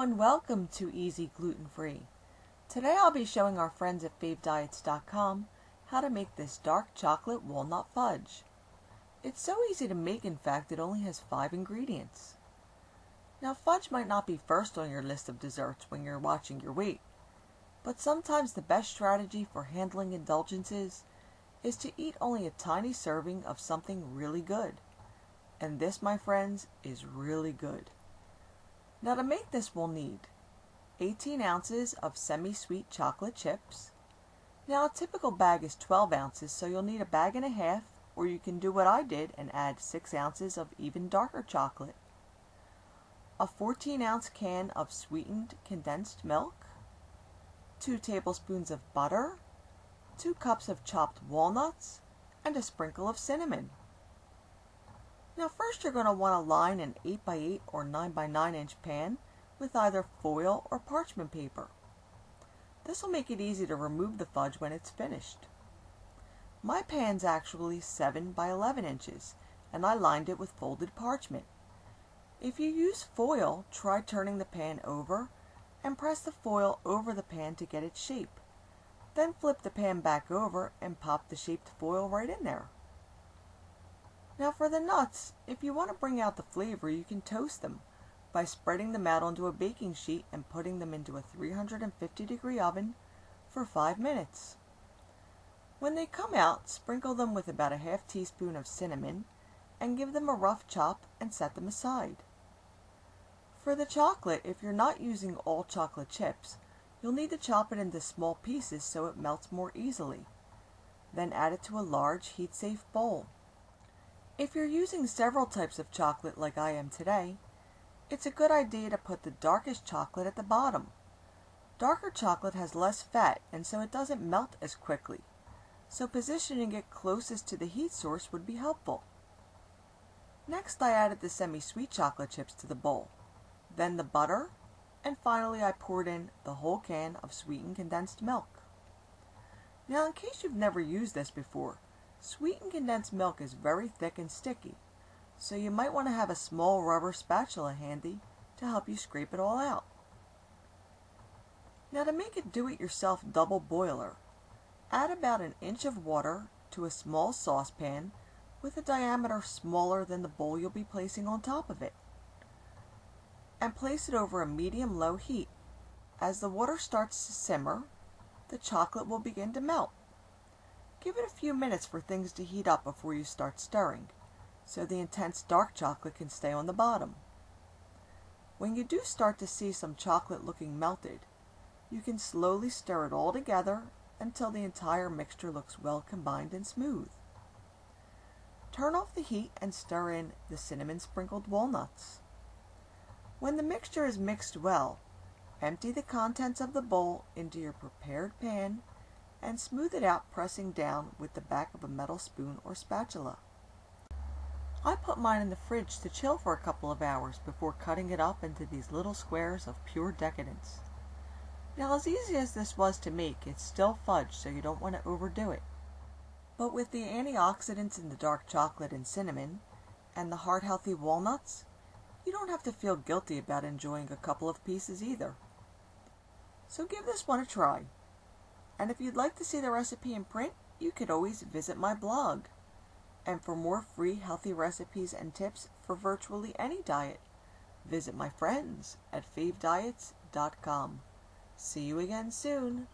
and welcome to EZGlutenFree. Today I'll be showing our friends at favediets.com how to make this dark chocolate walnut fudge. It's so easy to make, in fact it only has 5 ingredients. Now fudge might not be first on your list of desserts when you're watching your weight, but sometimes the best strategy for handling indulgences is to eat only a tiny serving of something really good. And this, my friends, is really good. Now to make this we'll need 18 ounces of semi-sweet chocolate chips. Now a typical bag is 12 ounces, so you'll need a bag and a half, or you can do what I did and add 6 ounces of even darker chocolate. A 14-ounce can of sweetened condensed milk, 2 tablespoons of butter, 2 cups of chopped walnuts, and a sprinkle of cinnamon. Now first you're going to want to line an 8x8 or 9x9 inch pan with either foil or parchment paper. This will make it easy to remove the fudge when it's finished. My pan's actually 7x11 inches and I lined it with folded parchment. If you use foil, try turning the pan over and press the foil over the pan to get its shape. Then flip the pan back over and pop the shaped foil right in there. Now for the nuts, if you want to bring out the flavor, you can toast them by spreading them out onto a baking sheet and putting them into a 350-degree oven for 5 minutes. When they come out, sprinkle them with about a half teaspoon of cinnamon and give them a rough chop and set them aside. For the chocolate, if you're not using all chocolate chips, you'll need to chop it into small pieces so it melts more easily. Then add it to a large heat-safe bowl. If you're using several types of chocolate like I am today, it's a good idea to put the darkest chocolate at the bottom. Darker chocolate has less fat and so it doesn't melt as quickly, so positioning it closest to the heat source would be helpful. Next I added the semi-sweet chocolate chips to the bowl, then the butter, and finally I poured in the whole can of sweetened condensed milk. Now in case you've never used this before, sweetened condensed milk is very thick and sticky, so you might want to have a small rubber spatula handy to help you scrape it all out. Now to make a do-it-yourself double boiler, add about an inch of water to a small saucepan with a diameter smaller than the bowl you'll be placing on top of it, and place it over a medium-low heat. As the water starts to simmer, the chocolate will begin to melt. Give it a few minutes for things to heat up before you start stirring, so the intense dark chocolate can stay on the bottom. When you do start to see some chocolate looking melted, you can slowly stir it all together until the entire mixture looks well combined and smooth. Turn off the heat and stir in the cinnamon sprinkled walnuts. When the mixture is mixed well, empty the contents of the bowl into your prepared pan and smooth it out, pressing down with the back of a metal spoon or spatula. I put mine in the fridge to chill for a couple of hours before cutting it up into these little squares of pure decadence. Now as easy as this was to make, it's still fudge, so you don't want to overdo it. But with the antioxidants in the dark chocolate and cinnamon, and the heart-healthy walnuts, you don't have to feel guilty about enjoying a couple of pieces either. So give this one a try. And if you'd like to see the recipe in print, you could always visit my blog. And for more free healthy recipes and tips for virtually any diet, visit my friends at favediets.com. See you again soon.